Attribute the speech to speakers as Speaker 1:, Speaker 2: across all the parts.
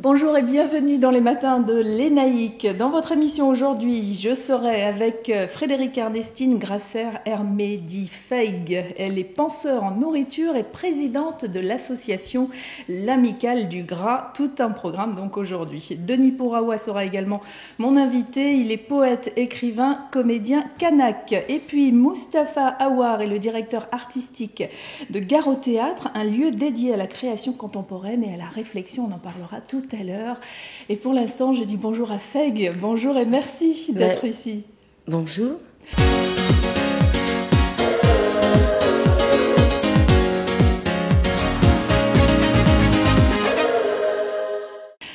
Speaker 1: Bonjour et bienvenue dans les matins de l'Énaïque. Dans votre émission aujourd'hui, je serai avec Frédérique Ernestine Grasser-Hermé Feig. Elle est penseur en nourriture et présidente de l'association L'Amicale du Gras. Tout un programme donc aujourd'hui. Denis Pouraoua sera également mon invité. Il est poète, écrivain, comédien kanak. Et puis Mustapha Awar est le directeur artistique de Gare au Théâtre, un lieu dédié à la création contemporaine et à la réflexion. On en parlera tout à l'heure. Et pour l'instant, je dis bonjour à Feig. Bonjour et merci d'être ici.
Speaker 2: Bonjour.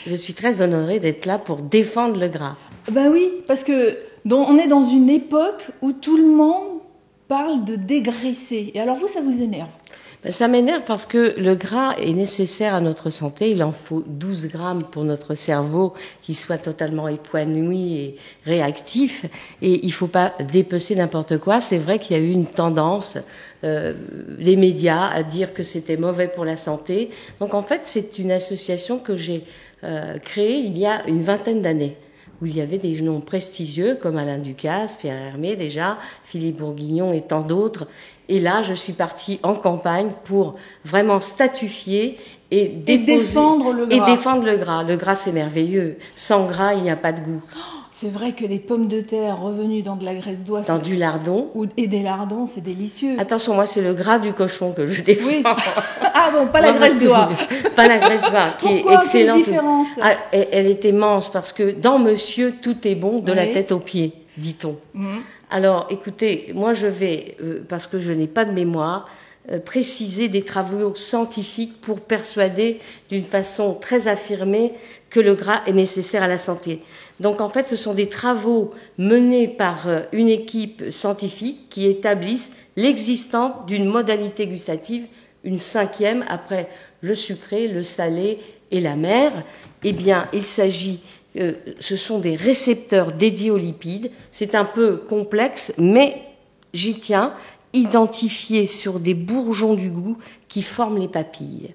Speaker 2: Je suis très honorée d'être là pour défendre le gras.
Speaker 1: Ben oui, parce que on est dans une époque où tout le monde parle de dégraisser. Et alors vous, ça vous énerve?
Speaker 2: Ça m'énerve parce que le gras est nécessaire à notre santé. Il en faut 12 grammes pour notre cerveau qui soit totalement épanoui et réactif. Et il faut pas dépecer n'importe quoi. C'est vrai qu'il y a eu une tendance, les médias, à dire que c'était mauvais pour la santé. Donc en fait, c'est une association que j'ai créée il y a une vingtaine d'années, où il y avait des noms prestigieux comme Alain Ducasse, Pierre Hermé déjà, Philippe Bourguignon et tant d'autres. Et là, je suis partie en campagne pour vraiment statifier et
Speaker 1: défendre le gras.
Speaker 2: Et défendre le gras. Le gras, c'est merveilleux. Sans gras, il n'y a pas de goût.
Speaker 1: C'est vrai que les pommes de terre revenues dans de la graisse d'oie...
Speaker 2: Dans du lardon.
Speaker 1: Et des lardons, c'est délicieux.
Speaker 2: Attention, moi, c'est le gras du cochon que je défends.
Speaker 1: Oui. Ah bon, pas la graisse d'oie.
Speaker 2: Pas la graisse d'oie, qui est excellente.
Speaker 1: Quelle différence?
Speaker 2: Elle est immense, parce que dans Monsieur, tout est bon, de la tête aux pieds, dit-on. Alors, écoutez, moi je vais, parce que je n'ai pas de mémoire, préciser des travaux scientifiques pour persuader d'une façon très affirmée que le gras est nécessaire à la santé. Donc en fait, ce sont des travaux menés par une équipe scientifique qui établissent l'existence d'une modalité gustative, une cinquième après le sucré, le salé et la mer. Eh bien, il s'agit... ce sont des récepteurs dédiés aux lipides. C'est un peu complexe, mais j'y tiens, identifiés sur des bourgeons du goût qui forment les papilles.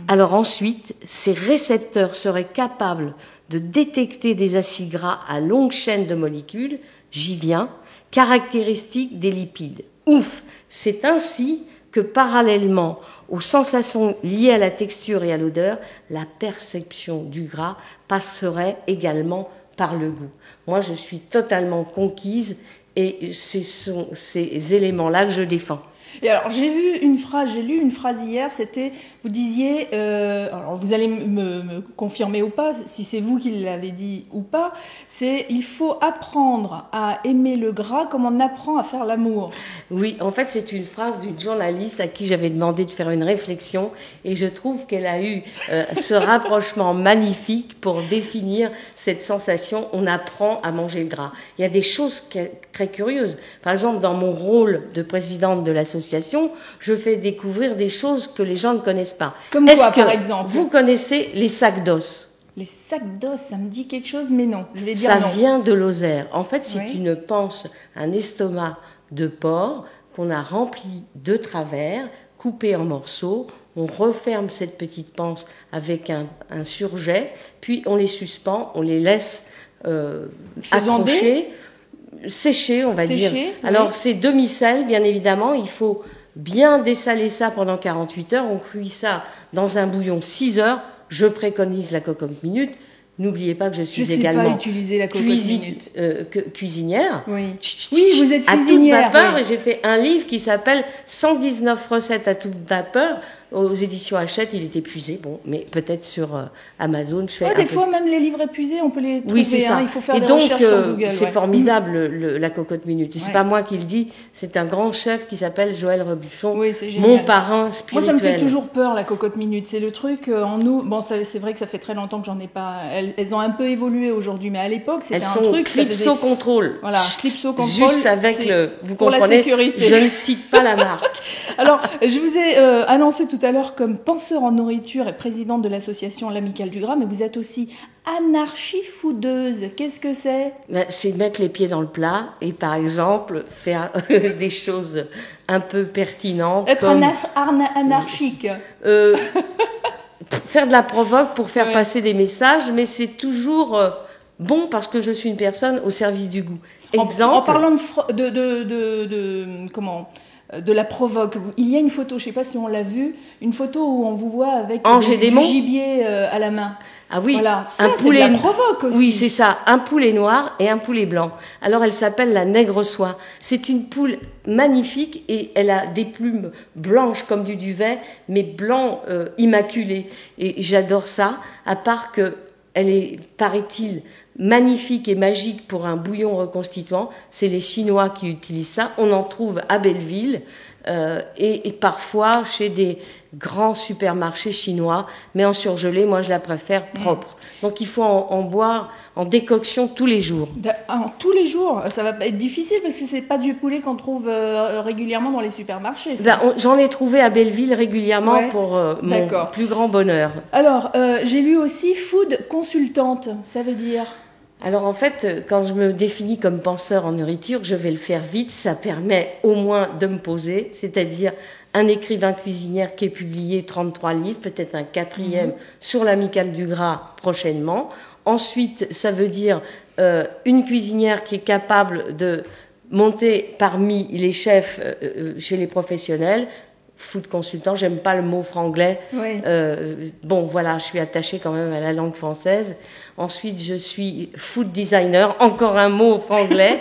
Speaker 2: Alors ensuite, ces récepteurs seraient capables de détecter des acides gras à longue chaîne de molécules, j'y viens, caractéristiques des lipides. Ouf! C'est ainsi que parallèlement aux sensations liées à la texture et à l'odeur, la perception du gras passerait également par le goût. Moi, je suis totalement conquise et ce sont ces éléments-là que je défends.
Speaker 1: Et alors, j'ai lu une phrase hier, c'était, vous disiez, alors vous allez me confirmer ou pas, si c'est vous qui l'avez dit ou pas, c'est il faut apprendre à aimer le gras comme on apprend à faire l'amour.
Speaker 2: Oui, en fait, c'est une phrase d'une journaliste à qui j'avais demandé de faire une réflexion et je trouve qu'elle a eu ce rapprochement magnifique pour définir cette sensation, on apprend à manger le gras. Il y a des choses très curieuses. Par exemple, dans mon rôle de présidente de l'association, je fais découvrir des choses que les gens ne connaissent pas.
Speaker 1: Comme quoi, par exemple?
Speaker 2: Vous connaissez les sacs d'os?
Speaker 1: Les sacs d'os, ça me dit quelque chose, mais non. Je vais dire non.
Speaker 2: Ça vient de Lozère. En fait, c'est une panse, un estomac de porc qu'on a rempli de travers, coupé en morceaux. On referme cette petite panse avec un surjet, puis on les suspend, on les laisse accrocher, sécher, on va dire. Alors, c'est demi-sel, bien évidemment. Il faut bien dessaler ça pendant 48 heures. On cuit ça dans un bouillon 6 heures. Je préconise la cocotte minute. N'oubliez pas que je suis également
Speaker 1: pas utiliser la cocotte minute.
Speaker 2: Cuisinière.
Speaker 1: Oui, vous êtes cuisinière.
Speaker 2: À toute vapeur, et j'ai fait un livre qui s'appelle 119 recettes à toute vapeur. Aux éditions Hachette, il est épuisé. Bon, mais peut-être sur Amazon, je fais
Speaker 1: des fois, même les livres épuisés, on peut les trouver.
Speaker 2: Oui, c'est ça.
Speaker 1: Il faut faire des recherches sur Google.
Speaker 2: C'est formidable, la cocotte minute. C'est pas moi qui le dis, c'est un grand chef qui s'appelle Joël Rebuchon, mon parrain spirituel.
Speaker 1: Moi, ça me fait toujours peur, la cocotte minute. C'est le truc en nous. Bon, c'est vrai que ça fait très longtemps que j'en ai pas. Elles ont un peu évolué aujourd'hui, mais à l'époque, c'était un truc.
Speaker 2: Clipso Control.
Speaker 1: Voilà, Clipso Control.
Speaker 2: Juste avec vous
Speaker 1: pour
Speaker 2: comprenez,
Speaker 1: la sécurité.
Speaker 2: Je ne cite pas la marque.
Speaker 1: Alors, je vous ai annoncé tout à l'heure comme penseur en nourriture et présidente de l'association L'Amicale du Gras, mais vous êtes aussi anarchie-foudeuse. Qu'est-ce que c'est ?
Speaker 2: C'est mettre les pieds dans le plat et, par exemple, faire des choses un peu pertinentes.
Speaker 1: Être anarchique.
Speaker 2: faire de la provoque pour faire passer des messages, mais c'est toujours bon parce que je suis une personne au service du goût. Exemple.
Speaker 1: En parlant de la provoque, il y a une photo, je ne sais pas si on l'a vue, une photo où on vous voit avec du gibier à la main.
Speaker 2: Ah oui,
Speaker 1: voilà, ça, c'est de la provoque aussi.
Speaker 2: Oui, c'est ça, un poulet noir et un poulet blanc. Alors elle s'appelle la nègre soie. C'est une poule magnifique et elle a des plumes blanches comme du duvet, mais blanc immaculé. Et j'adore ça, à part que elle est, paraît-il, magnifique et magique pour un bouillon reconstituant. C'est les Chinois qui utilisent ça. On en trouve à Belleville et parfois chez des grands supermarchés chinois. Mais en surgelé, moi, je la préfère propre. Donc, il faut en boire en décoction tous les jours.
Speaker 1: Tous les jours, ça va être difficile parce que c'est pas du poulet qu'on trouve régulièrement dans les supermarchés.
Speaker 2: J'en ai trouvé à Belleville régulièrement pour mon plus grand bonheur.
Speaker 1: Alors, j'ai lu aussi food consultante, ça veut dire?
Speaker 2: Alors en fait, quand je me définis comme penseur en nourriture, je vais le faire vite, ça permet au moins de me poser, c'est-à-dire un écrivain cuisinière qui est publié 33 livres, peut-être un 4e sur l'amicale du gras prochainement. Ensuite, ça veut dire une cuisinière qui est capable de monter parmi les chefs chez les professionnels. Food consultant, j'aime pas le mot franglais. Oui. Bon, voilà, je suis attachée quand même à la langue française. Ensuite, je suis food designer, encore un mot franglais.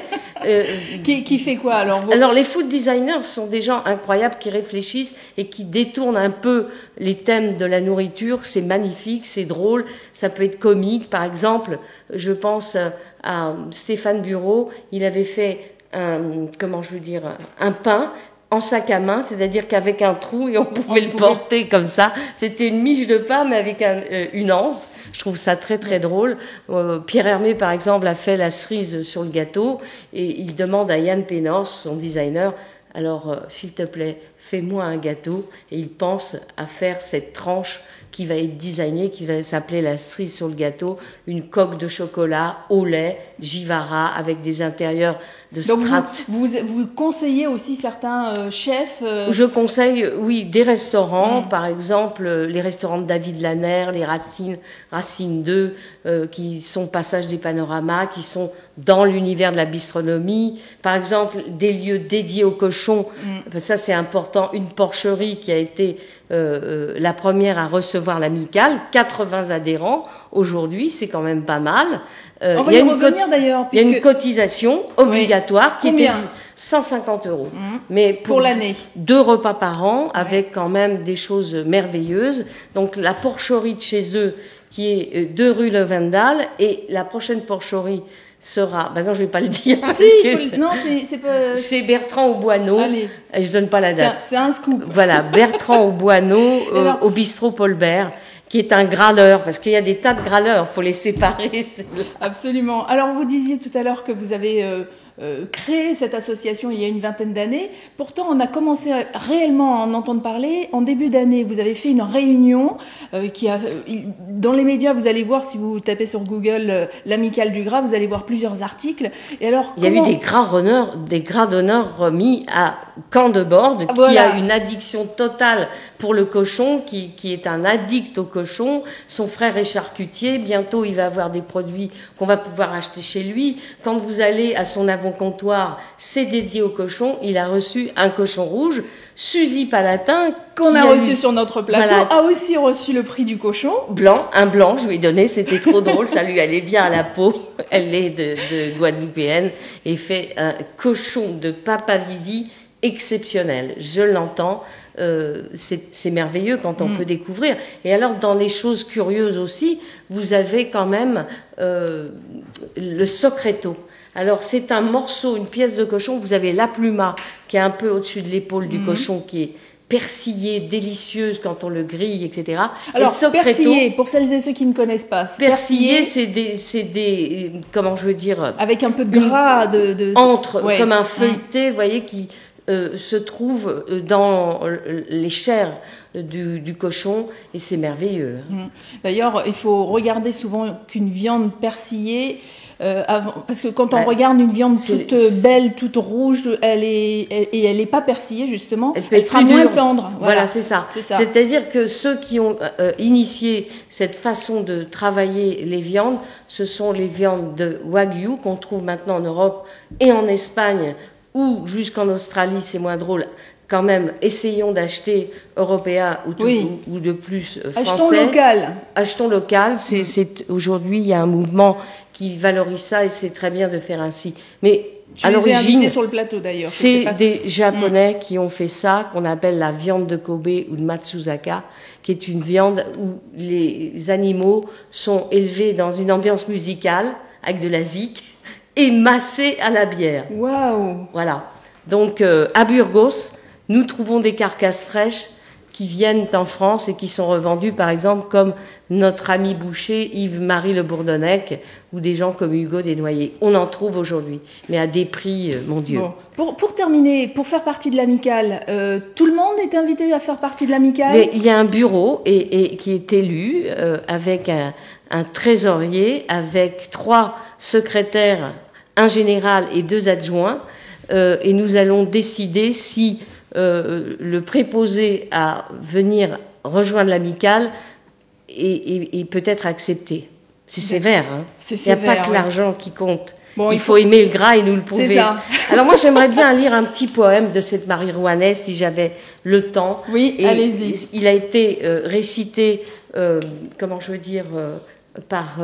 Speaker 1: Qui fait quoi alors
Speaker 2: Alors, les food designers sont des gens incroyables qui réfléchissent et qui détournent un peu les thèmes de la nourriture. C'est magnifique, c'est drôle, ça peut être comique. Par exemple, je pense à Stéphane Bureau, il avait fait un pain en sac à main, c'est-à-dire qu'avec un trou et on pouvait le porter comme ça. C'était une miche de pain mais avec une anse. Je trouve ça très très drôle. Pierre Hermé par exemple a fait la cerise sur le gâteau et il demande à Yann Pénors, son designer, alors s'il te plaît, fais-moi un gâteau, et il pense à faire cette tranche qui va être designée, qui va s'appeler la cerise sur le gâteau, une coque de chocolat au lait, Givara, avec des intérieurs de strates.
Speaker 1: Donc vous conseillez aussi certains chefs
Speaker 2: Je conseille, oui, des restaurants, par exemple les restaurants de David Lanner, les Racine 2, qui sont Passage des Panoramas, qui sont dans l'univers de la bistronomie. Par exemple, des lieux dédiés aux cochons, ça c'est important, une porcherie qui a été la première à recevoir l'amicale, 80 adhérents aujourd'hui, c'est quand même pas mal.
Speaker 1: On va y revenir d'ailleurs.
Speaker 2: Il y a une cotisation obligatoire qui était 150 €. Mais pour
Speaker 1: l'année.
Speaker 2: 2 repas par an, avec quand même des choses merveilleuses. Donc la porcherie de chez eux, qui est 2 rue Le Vendal, et la prochaine porcherie sera, non, je vais pas le dire.
Speaker 1: Non, c'est pas.
Speaker 2: C'est Bertrand au Boineau.
Speaker 1: Allez.
Speaker 2: Je donne pas la date.
Speaker 1: C'est un scoop.
Speaker 2: Voilà, Bertrand au Boineau, au bistrot Paulbert, qui est un grâleur, parce qu'il y a des tas de grâleurs, faut les séparer.
Speaker 1: Absolument. Alors, vous disiez tout à l'heure que vous avez créé cette association il y a une vingtaine d'années. Pourtant, on a commencé réellement à en entendre parler en début d'année. Vous avez fait une réunion dans les médias, vous allez voir, si vous tapez sur Google l'amicale du gras, vous allez voir plusieurs articles. Et alors,
Speaker 2: il y a eu des gras d'honneur remis à Camp de Borde, qui a une addiction totale pour le cochon, qui est un addict au cochon. Son frère est charcutier. Bientôt, il va avoir des produits qu'on va pouvoir acheter chez lui. Quand vous allez à son avant-comptoir, c'est dédié au cochon. Il a reçu un cochon rouge. Suzy Palatin,
Speaker 1: qu'on a reçu sur notre plateau, a aussi reçu le prix du cochon.
Speaker 2: Un blanc, je lui ai donné, c'était trop drôle, ça lui allait bien à la peau. Elle est de Guadeloupéenne et fait un cochon de Papa Vivi exceptionnel. Je l'entends, c'est merveilleux quand on peut découvrir. Et alors, dans les choses curieuses aussi, vous avez quand même le socreto. Alors, c'est un morceau, une pièce de cochon. Vous avez la pluma qui est un peu au-dessus de l'épaule du cochon, qui est persillée, délicieuse quand on le grille, etc.
Speaker 1: Alors, persillé, pour celles et ceux qui ne connaissent pas.
Speaker 2: Persillé, c'est des, comment je veux dire,
Speaker 1: avec un peu de gras,
Speaker 2: comme un feuilleté, vous voyez, qui se trouve dans les chairs du cochon, et c'est merveilleux.
Speaker 1: D'ailleurs, il faut regarder souvent qu'une viande persillée, parce que quand on regarde une viande toute belle, toute rouge, elle est pas persillée justement, elle sera moins tendre.
Speaker 2: Voilà, c'est ça. C'est-à-dire que ceux qui ont initié cette façon de travailler les viandes, ce sont les viandes de Wagyu qu'on trouve maintenant en Europe et en Espagne, ou jusqu'en Australie, c'est moins drôle. Quand même, essayons d'acheter européen ou de plus français.
Speaker 1: Achetons local.
Speaker 2: Achetons local. Aujourd'hui, il y a un mouvement qui valorise ça et c'est très bien de faire ainsi. Mais à l'origine,
Speaker 1: sur le plateau d'ailleurs.
Speaker 2: C'est des Japonais qui ont fait ça, qu'on appelle la viande de Kobe ou de Matsuzaka, qui est une viande où les animaux sont élevés dans une ambiance musicale avec de la zik et massés à la bière.
Speaker 1: Waouh.
Speaker 2: Voilà. Donc à Burgos, nous trouvons des carcasses fraîches qui viennent en France et qui sont revendues, par exemple, comme notre ami boucher Yves-Marie Le Bourdonnec ou des gens comme Hugo Desnoyers. On en trouve aujourd'hui, mais à des prix, mon Dieu.
Speaker 1: Bon. Pour terminer, pour faire partie de l'amicale, tout le monde est invité à faire partie de l'amicale ?
Speaker 2: Mais il y a un bureau et qui est élu avec un trésorier, avec 3 secrétaires, un général et 2 adjoints, et nous allons décider si le préposé à venir rejoindre l'amicale et peut-être accepté. C'est sévère, hein. Il n'y a pas que l'argent qui compte. Bon, il faut aimer le gras et nous le prouver.
Speaker 1: C'est ça.
Speaker 2: Alors moi, j'aimerais bien lire un petit poème de cette Marie Rouanaise, si j'avais le temps.
Speaker 1: Oui, allez-y.
Speaker 2: Il a été récité, par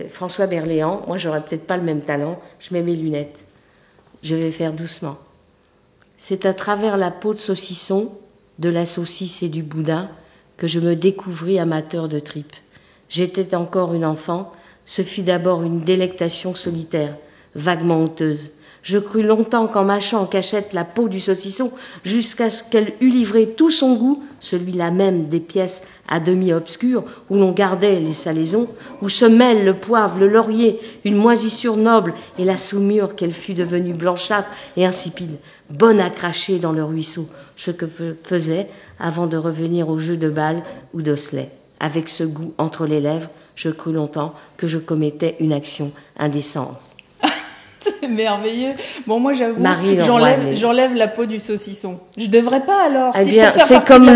Speaker 2: François Berléand. Moi, j'aurais peut-être pas le même talent. Je mets mes lunettes. Je vais faire doucement. C'est à travers la peau de saucisson, de la saucisse et du boudin que je me découvris amateur de tripes. J'étais encore une enfant, ce fut d'abord une délectation solitaire, vaguement honteuse. Je crus longtemps qu'en mâchant en cachette la peau du saucisson, jusqu'à ce qu'elle eût livré tout son goût, celui-là même des pièces à demi obscures, où l'on gardait les salaisons, où se mêlent le poivre, le laurier, une moisissure noble, et la saumure qu'elle fut devenue blanchâtre et insipide, bonne à cracher dans le ruisseau, ce que faisait avant de revenir au jeu de balle ou d'osselet. Avec ce goût entre les lèvres, je crus longtemps que je commettais une action indécente.
Speaker 1: C'est merveilleux. Bon, moi, j'avoue, j'enlève la peau du saucisson. Je devrais pas, alors.
Speaker 2: Eh bien, c'est comme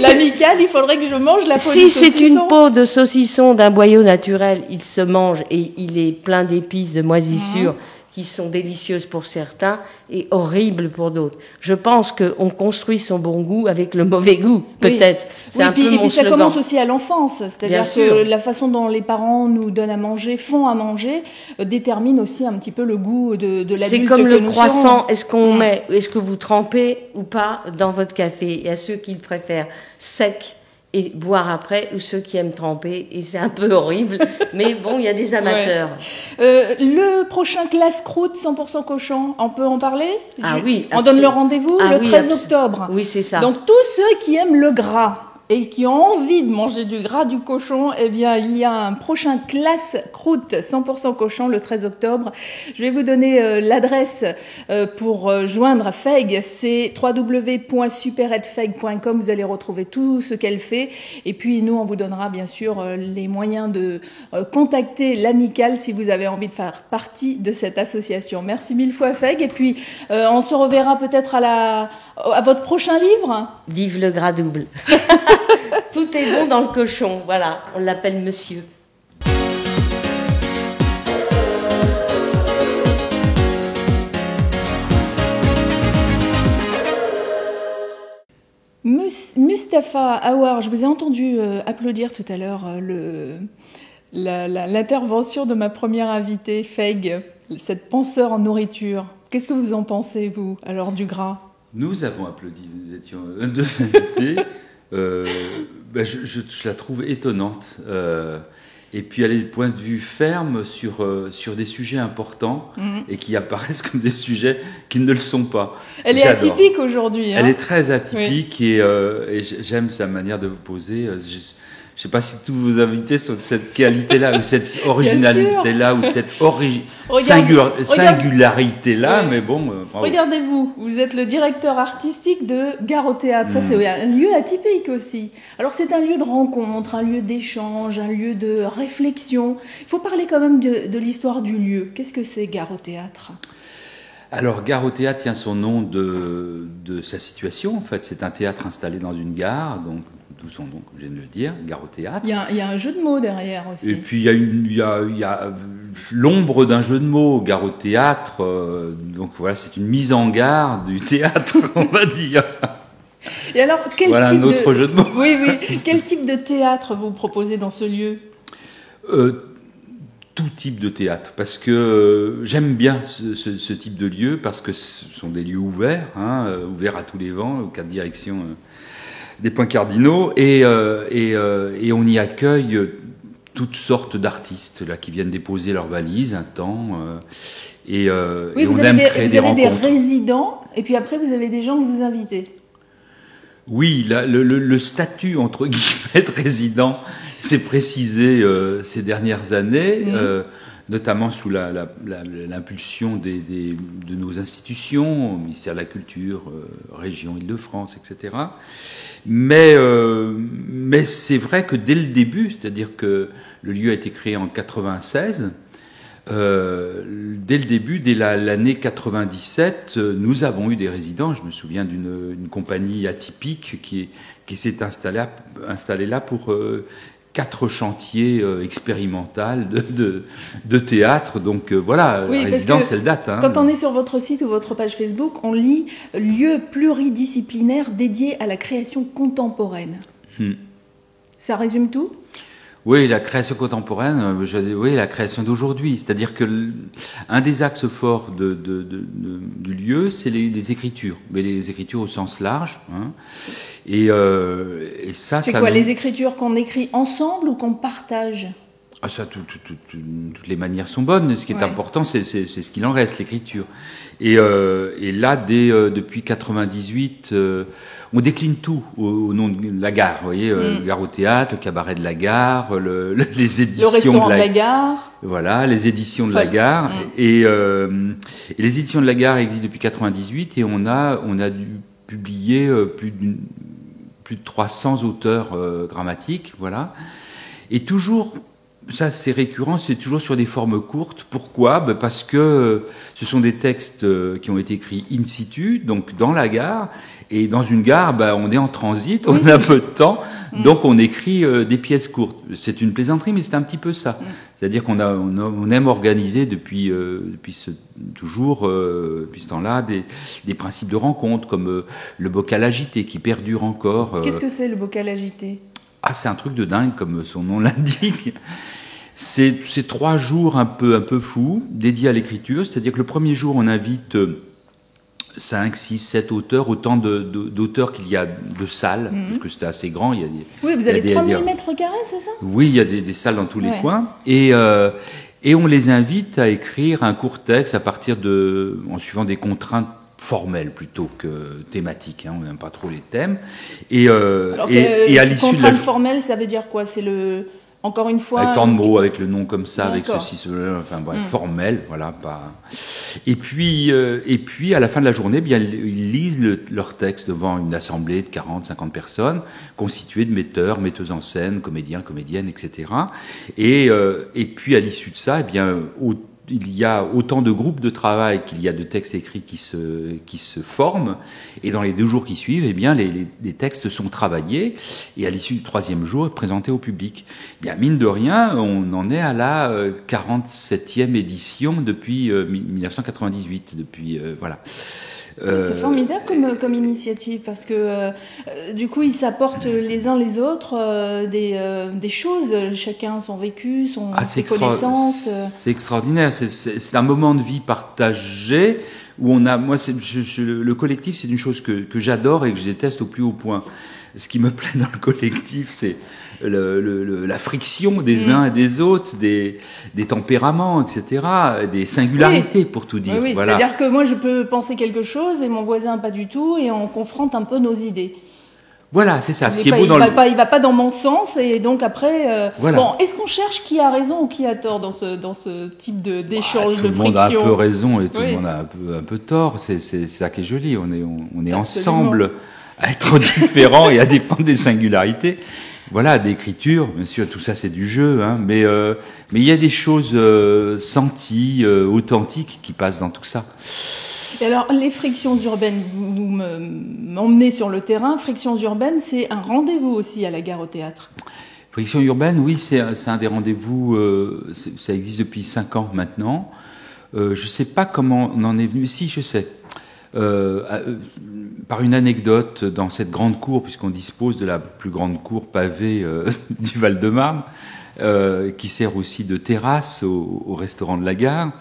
Speaker 1: l'amicale, il faudrait que je mange la peau du saucisson.
Speaker 2: Si c'est une peau de saucisson d'un boyau naturel, il se mange et il est plein d'épices, de moisissures, qui sont délicieuses pour certains et horribles pour d'autres. Je pense qu'on construit son bon goût avec le mauvais goût, peut-être. C'est un peu mon slogan.
Speaker 1: Et puis ça commence aussi à l'enfance, c'est-à-dire que la façon dont les parents nous donnent à manger, font à manger, détermine aussi un petit peu le goût de l'adulte.
Speaker 2: C'est comme le croissant, est-ce que vous trempez ou pas dans votre café? Il y a ceux qui le préfèrent sec et boire après, ou ceux qui aiment tremper, et c'est un peu horrible, mais bon, il y a des amateurs.
Speaker 1: Le prochain classe croûte 100% cochon, on peut en parler?
Speaker 2: Oui.
Speaker 1: On donne le rendez-vous le 13 octobre.
Speaker 2: Oui, c'est ça.
Speaker 1: Donc tous ceux qui aiment le gras et qui ont envie de manger du gras du cochon, eh bien, il y a un prochain classe croûte 100% cochon le 13 octobre. Je vais vous donner l'adresse pour joindre Feg. C'est www.superedfeg.com. Vous allez retrouver tout ce qu'elle fait. Et puis, nous, on vous donnera, bien sûr, les moyens de contacter l'amicale si vous avez envie de faire partie de cette association. Merci mille fois, Feg. Et puis, on se reverra peut-être à votre prochain livre.
Speaker 2: Vive le gras double. Tout est bon dans le cochon, voilà, on l'appelle monsieur.
Speaker 1: Mustapha Awar, je vous ai entendu applaudir tout à l'heure l'intervention de ma première invitée, Feg, cette penseur en nourriture. Qu'est-ce que vous en pensez, vous, alors du gras?
Speaker 3: Nous avons applaudi, nous étions 2 invités. Je la trouve étonnante. Et puis elle a des points de vue fermes sur des sujets importants et qui apparaissent comme des sujets qui ne le sont pas.
Speaker 1: Elle est atypique aujourd'hui.
Speaker 3: Elle est très atypique et j'aime sa manière de vous poser. Je ne sais pas si tous vos invités sont de cette qualité-là, ou cette originalité-là, ou cette singularité-là, mais bon.
Speaker 1: Regardez-vous, vous êtes le directeur artistique de Gare au Théâtre. Ça, c'est un lieu atypique aussi. Alors, c'est un lieu de rencontre, un lieu d'échange, un lieu de réflexion. Il faut parler quand même de l'histoire du lieu. Qu'est-ce que c'est Gare au Théâtre ?
Speaker 3: Alors, Gare au Théâtre tient son nom de sa situation. En fait, c'est un théâtre installé dans une gare, donc d'où son nom, comme je viens de le dire, Gare au Théâtre.
Speaker 1: Il y a un jeu de mots derrière aussi.
Speaker 3: Et puis il y a l'ombre d'un jeu de mots, Gare au Théâtre. Donc voilà, c'est une mise en garde du théâtre, on va dire.
Speaker 1: Et alors,
Speaker 3: voilà un autre jeu de mots.
Speaker 1: Oui. Quel type de théâtre vous proposez dans ce lieu ?
Speaker 3: Tout type de théâtre, parce que j'aime bien ce type de lieu, parce que ce sont des lieux ouverts, ouverts à tous les vents, aux 4 directions des points cardinaux, et on y accueille toutes sortes d'artistes là qui viennent déposer leurs valises un temps, et on aime créer des rencontres.
Speaker 1: Vous avez des résidents, et puis après vous avez des gens que vous invitez.
Speaker 3: Oui, le statut entre guillemets de résident s'est précisé ces dernières années, notamment sous l'impulsion de nos institutions, au ministère de la Culture, région Île-de-France, etc. Mais c'est vrai que dès le début, c'est-à-dire que le lieu a été créé en 96, dès le début, dès l'année 97, nous avons eu des résidents. Je me souviens d'une compagnie atypique qui s'est installée là pour 4 chantiers expérimentaux de théâtre. Donc voilà,
Speaker 1: oui,
Speaker 3: résidence, elle date.
Speaker 1: Quand on est sur votre site ou votre page Facebook, on lit « Lieu pluridisciplinaire dédié à la création contemporaine ». Ça résume tout ?
Speaker 3: Oui, la création contemporaine, oui, la création d'aujourd'hui. C'est-à-dire que un des axes forts du lieu, c'est les écritures, mais les écritures au sens large. Et ça,
Speaker 1: c'est quoi, les écritures qu'on écrit ensemble ou qu'on partage ?
Speaker 3: Ah, ça, toutes les manières sont bonnes. Ce qui est important, c'est ce qu'il en reste, l'écriture. Et là, depuis 98, on décline tout au nom de la gare. Vous voyez, Gare au Théâtre, le cabaret de la gare, les éditions
Speaker 1: le restaurant de la gare.
Speaker 3: Voilà, les éditions de la gare. Et les éditions de la gare existent depuis 98 et on a dû publier plus de 300 auteurs dramatiques, voilà. Et toujours, ça c'est récurrent, c'est toujours sur des formes courtes. Pourquoi ? Parce que ce sont des textes qui ont été écrits in situ, donc dans la gare. Et dans une gare, on est en transit, on a peu de temps, donc on écrit des pièces courtes. C'est une plaisanterie, mais c'est un petit peu ça. C'est-à-dire on aime organiser depuis ce temps-là, des principes de rencontre, comme le bocal agité, qui perdure encore.
Speaker 1: Qu'est-ce que c'est le bocal agité ?
Speaker 3: Ah, c'est un truc de dingue, comme son nom l'indique. C'est 3 jours un peu fous, dédiés à l'écriture. C'est-à-dire que le premier jour, on invite 5, 6, 7 auteurs, autant d'auteurs qu'il y a de salles, parce que c'était assez grand.
Speaker 1: Oui, vous avez 3000 mètres carrés, c'est ça ?
Speaker 3: Oui, il y a des salles dans tous les coins. Et on les invite à écrire un court texte en suivant des contraintes formelles plutôt que thématiques. On n'aime pas trop les thèmes. Et à l'issue
Speaker 1: contrainte formelle, ça veut dire quoi ? C'est encore une fois...
Speaker 3: Avec tant de mots, avec le nom comme ça, avec ceci, cela, enfin bref, formel, voilà. Et puis, à la fin de la journée, ils lisent leur texte devant une assemblée de 40, 50 personnes, constituée de metteurs, metteuses en scène, comédiens, comédiennes, etc. Et puis, à l'issue de ça, il y a autant de groupes de travail qu'il y a de textes écrits qui se forment. Et dans les 2 jours qui suivent, les textes sont travaillés et à l'issue du 3e jour, présentés au public. Mine de rien, on en est à la 47e édition depuis 1998. Voilà.
Speaker 1: C'est formidable comme initiative parce que du coup ils s'apportent les uns les autres des choses, chacun son vécu, ses connaissances.
Speaker 3: C'est extraordinaire, c'est un moment de vie partagé où le collectif, c'est une chose que j'adore et que je déteste au plus haut point. Ce qui me plaît dans le collectif, c'est la friction des uns et des autres, des tempéraments, etc., des singularités, pour tout dire.
Speaker 1: Oui, voilà. C'est-à-dire que moi, je peux penser quelque chose et mon voisin pas du tout, et on confronte un peu nos idées.
Speaker 3: Voilà, c'est ça. Ce qui est beau
Speaker 1: il va pas dans mon sens, et donc après. Voilà. Bon, est-ce qu'on cherche qui a raison ou qui a tort dans ce type d'échange, de friction ?
Speaker 3: Tout le monde a un peu raison et tout le monde a un peu tort. C'est ça qui est joli. On est ensemble à être différents et à défendre des singularités. Voilà, d'écriture, bien sûr, tout ça c'est du jeu, hein, mais il y a des choses senties, authentiques qui passent dans tout ça.
Speaker 1: Et alors, les frictions urbaines, vous m'emmenez sur le terrain. Frictions urbaines, c'est un rendez-vous aussi à la Gare au Théâtre.
Speaker 3: Frictions urbaines, oui, c'est un des rendez-vous, ça existe depuis 5 ans maintenant. Je sais pas comment on en est venu, si, je sais. Par une anecdote, dans cette grande cour, puisqu'on dispose de la plus grande cour pavée du Val-de-Marne, qui sert aussi de terrasse au restaurant de la gare,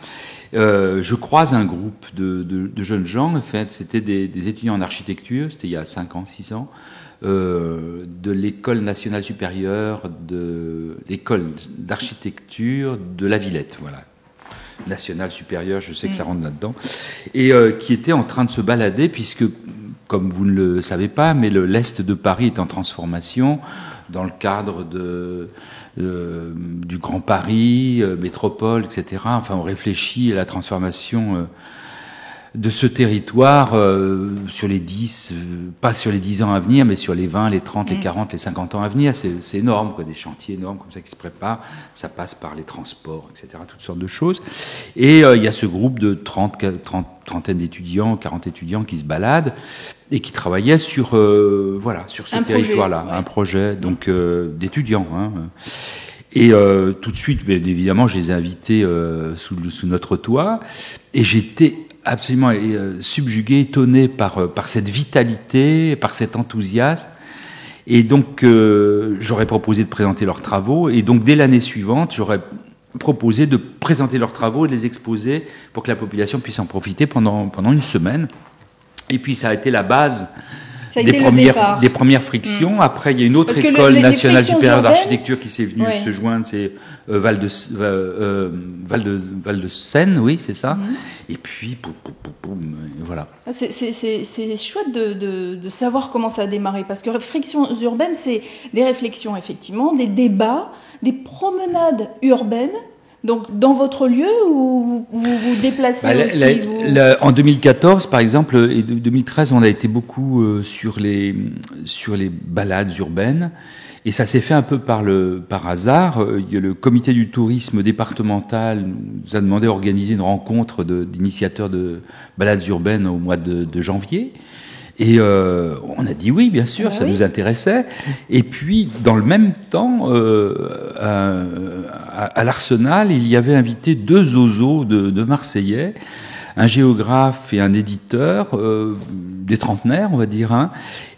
Speaker 3: je croise un groupe de jeunes gens. En fait, c'était des étudiants en architecture, c'était il y a 5 ans, 6 ans, de l'école nationale supérieure, de l'école d'architecture de la Villette, voilà. Nationale supérieure, je sais que ça rentre là-dedans, et qui était en train de se balader, puisque, comme vous ne le savez pas, mais l'Est de Paris est en transformation dans le cadre du Grand Paris, métropole, etc. Enfin, on réfléchit à la transformation de ce territoire sur les 10, pas sur les 10 ans à venir, mais sur les 20, les 30, les 40, les 50 ans à venir. C'est énorme, quoi, des chantiers énormes comme ça qui se préparent. Ça passe par les transports, etc., toutes sortes de choses. Et il y a ce groupe de trentaine d'étudiants, 40 étudiants qui se baladent et qui travaillaient sur ce territoire-là, un projet donc d'étudiants. Hein. Et tout de suite, bien évidemment, je les ai invités sous notre toit, et j'étais absolument subjugué, étonné par cette vitalité, par cet enthousiasme. Et donc, j'aurais proposé de présenter leurs travaux. Et donc, dès l'année suivante, j'aurais proposé de présenter leurs travaux et de les exposer pour que la population puisse en profiter pendant une semaine. Et puis, ça a été la base des premières frictions. Après, il y a une autre école nationale supérieure d'architecture qui s'est venue se joindre, c'est Val de Seine, oui, c'est ça. Et puis, voilà.
Speaker 1: C'est chouette de savoir comment ça a démarré, parce que frictions urbaines, c'est des réflexions, effectivement, des débats, des promenades urbaines. Donc, dans votre lieu, ou vous vous déplacez aussi
Speaker 3: En 2014, par exemple, et 2013, on a été beaucoup sur les balades urbaines. Et ça s'est fait un peu par hasard. Le comité du tourisme départemental nous a demandé d'organiser une rencontre d'initiateurs de balades urbaines au mois de janvier. Et on a dit oui, bien sûr, ça nous intéressait. Et puis, dans le même temps, à l'Arsenal, il y avait invité 2 oiseaux de Marseillais, un géographe et un éditeur, des trentenaires, on va dire, hein,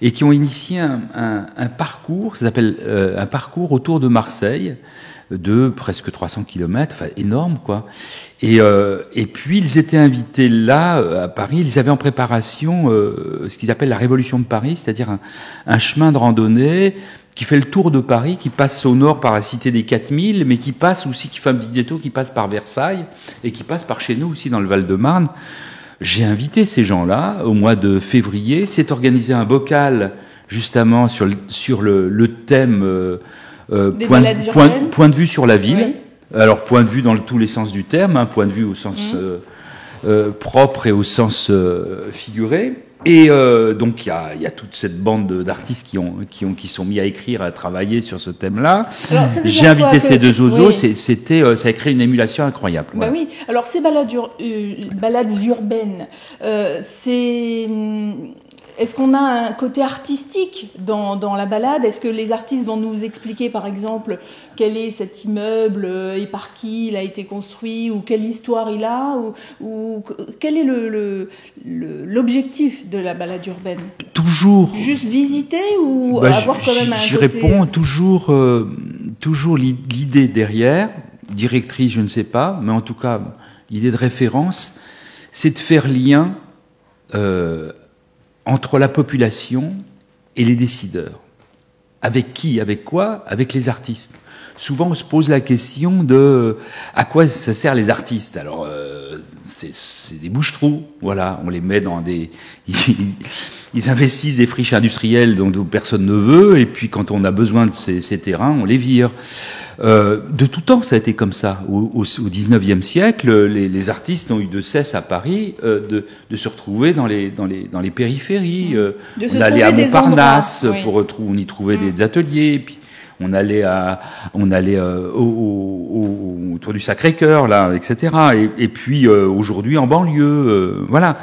Speaker 3: et qui ont initié un parcours, ça s'appelle un parcours autour de Marseille, de presque 300 kilomètres, enfin énorme, quoi. Et puis ils étaient invités là à Paris. Ils avaient en préparation ce qu'ils appellent la Révolution de Paris, c'est-à-dire un chemin de randonnée qui fait le tour de Paris, qui passe au nord par la cité des 4000, mais qui passe aussi, qui fait un petit détour, qui passe par Versailles et qui passe par chez nous aussi dans le Val-de-Marne. J'ai invité ces gens-là au mois de février. C'est organisé un bocal justement sur le thème point de vue sur la ville. Oui. Alors, point de vue dans tous les sens du terme, hein, point de vue au sens propre et au sens figuré. Et donc, il y a toute cette bande d'artistes qui sont mis à écrire, à travailler sur ce thème-là. J'ai invité ces 2 oiseaux, ça a créé une émulation incroyable.
Speaker 1: Bah oui. Alors, ces balades urbaines, est-ce qu'on a un côté artistique dans la balade ? Est-ce que les artistes vont nous expliquer, par exemple, quel est cet immeuble et par qui il a été construit, ou quelle histoire il a, ou quel est l'objectif de la balade urbaine ?
Speaker 3: Toujours.
Speaker 1: Juste visiter, ou avoir quand même un côté...
Speaker 3: J'y réponds toujours l'idée derrière, directrice, je ne sais pas, mais en tout cas, l'idée de référence, c'est de faire lien entre la population et les décideurs. Avec qui ? Avec quoi ? Avec les artistes. Souvent, on se pose la question de à quoi ça sert les artistes. Alors, c'est des bouche-trous, voilà. On les met dans ils investissent des friches industrielles dont personne ne veut, et puis quand on a besoin de ces terrains, on les vire. De tout temps, ça a été comme ça. Au 19e siècle, les artistes n'ont eu de cesse à Paris de se retrouver dans les périphéries. On allait à Montparnasse on y trouvait des ateliers. Puis on allait autour du Sacré-Cœur, là, etc. Et puis aujourd'hui en banlieue, voilà.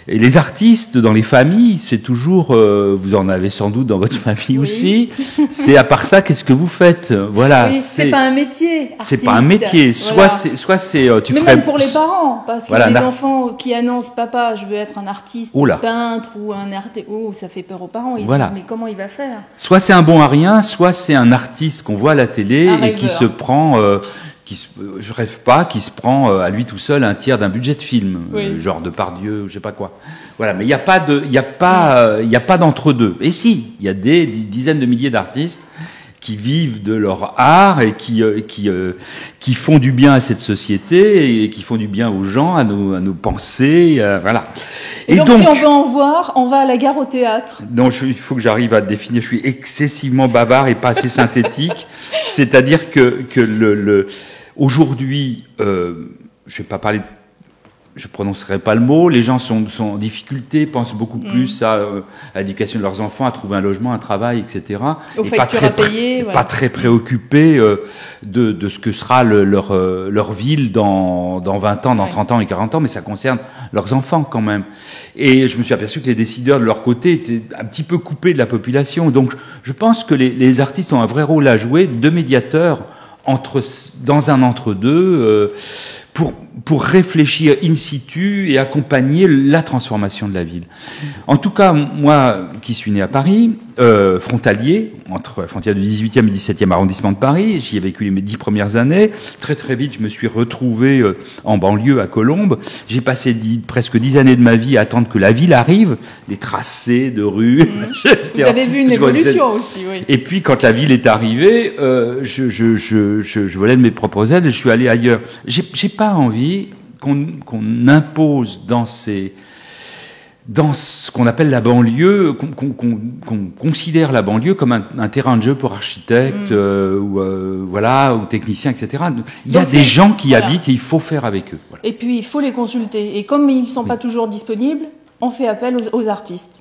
Speaker 3: Et les artistes dans les familles, c'est toujours, vous en avez sans doute dans votre famille aussi. C'est à part ça, qu'est-ce que vous faites? Voilà.
Speaker 1: Oui, c'est pas un métier.
Speaker 3: C'est pas un métier. Soit c'est, tu
Speaker 1: mais
Speaker 3: ferais.
Speaker 1: Même pour les parents, parce que les enfants qui annoncent, papa, je veux être un artiste, peintre ou un artiste, ça fait peur aux parents. Ils disent, mais comment il va faire?
Speaker 3: Soit c'est un bon à rien, soit c'est un artiste qu'on voit à la télé et qui se prend. Je rêve pas, qui se prend à lui tout seul un tiers d'un budget de film, genre Depardieu, je sais pas quoi. Voilà, mais il y a pas d'entre-deux. Et si, il y a des dizaines de milliers d'artistes qui vivent de leur art et qui font du bien à cette société et qui font du bien aux gens, à nos pensées, voilà.
Speaker 1: Et donc, si on veut en voir, on va à la Gare au Théâtre.
Speaker 3: Non, il faut que j'arrive à définir. Je suis excessivement bavard et pas assez synthétique. C'est-à-dire que aujourd'hui, je vais pas parler, je prononcerai pas le mot. Les gens sont en difficulté, pensent beaucoup plus à l'éducation de leurs enfants, à trouver un logement, un travail, etc.
Speaker 1: Aux factures à payer,
Speaker 3: pas très préoccupés de ce que sera leur ville dans 20 ans, dans 30 ans et 40 ans, mais ça concerne leurs enfants quand même. Et je me suis aperçu que les décideurs de leur côté étaient un petit peu coupés de la population. Donc, je pense que les artistes ont un vrai rôle à jouer de médiateurs dans un entre-deux, pour réfléchir in situ et accompagner la transformation de la ville. En tout cas, moi, qui suis né à Paris, frontalier, entre la frontière du 18e et 17e arrondissement de Paris, j'y ai vécu mes 10 premières années. Très très vite, je me suis retrouvé en banlieue à Colombes. J'ai passé presque 10 années de ma vie à attendre que la ville arrive, les tracés de rues, etc.
Speaker 1: Vous avez vu une évolution aussi, oui.
Speaker 3: Et puis, quand la ville est arrivée, je volais de mes propres ailes et je suis allé ailleurs. J'ai pas envie qu'on impose dans ce qu'on appelle la banlieue, qu'on considère la banlieue comme un terrain de jeu pour architectes ou techniciens, etc. Il y a des gens qui y habitent et il faut faire avec eux. Voilà.
Speaker 1: Et puis il faut les consulter. Et comme ils ne sont pas toujours disponibles, on fait appel aux artistes.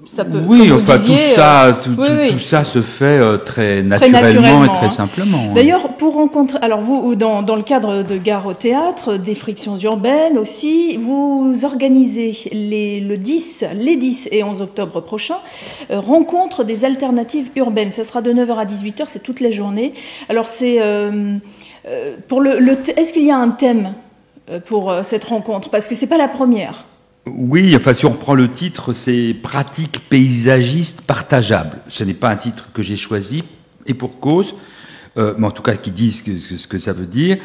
Speaker 1: Ça peut,
Speaker 3: tout ça se fait très naturellement et très simplement.
Speaker 1: D'ailleurs, pour rencontrer, alors vous, dans le cadre de Gare au Théâtre, des frictions urbaines aussi, vous organisez les 10 et 11 octobre prochains, rencontre des alternatives urbaines. Ça sera de 9h à 18h, c'est toute la journée. Alors c'est, est-ce qu'il y a un thème pour cette rencontre? Parce que c'est pas la première.
Speaker 3: Oui, enfin, si on reprend le titre, c'est « Pratiques paysagistes partageables ». Ce n'est pas un titre que j'ai choisi, et pour cause, mais en tout cas qui dit ce que ça veut dire,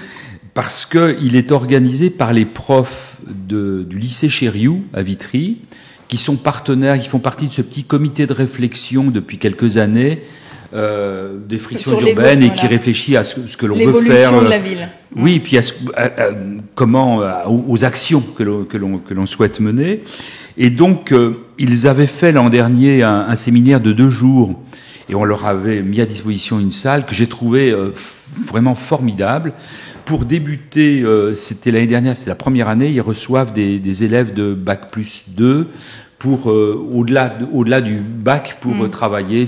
Speaker 3: parce qu'il est organisé par les profs du lycée Chériou à Vitry, qui sont partenaires, qui font partie de ce petit comité de réflexion depuis quelques années, des frictions urbaines et qui réfléchit à ce que l'on veut faire.
Speaker 1: L'évolution de la ville.
Speaker 3: Oui, puis aux actions que l'on souhaite mener. Et donc, ils avaient fait l'an dernier un séminaire de 2 jours et on leur avait mis à disposition une salle que j'ai trouvée vraiment formidable. Pour débuter, c'était l'année dernière, c'était la première année, ils reçoivent des élèves de Bac+2 pour, au-delà du bac, pour travailler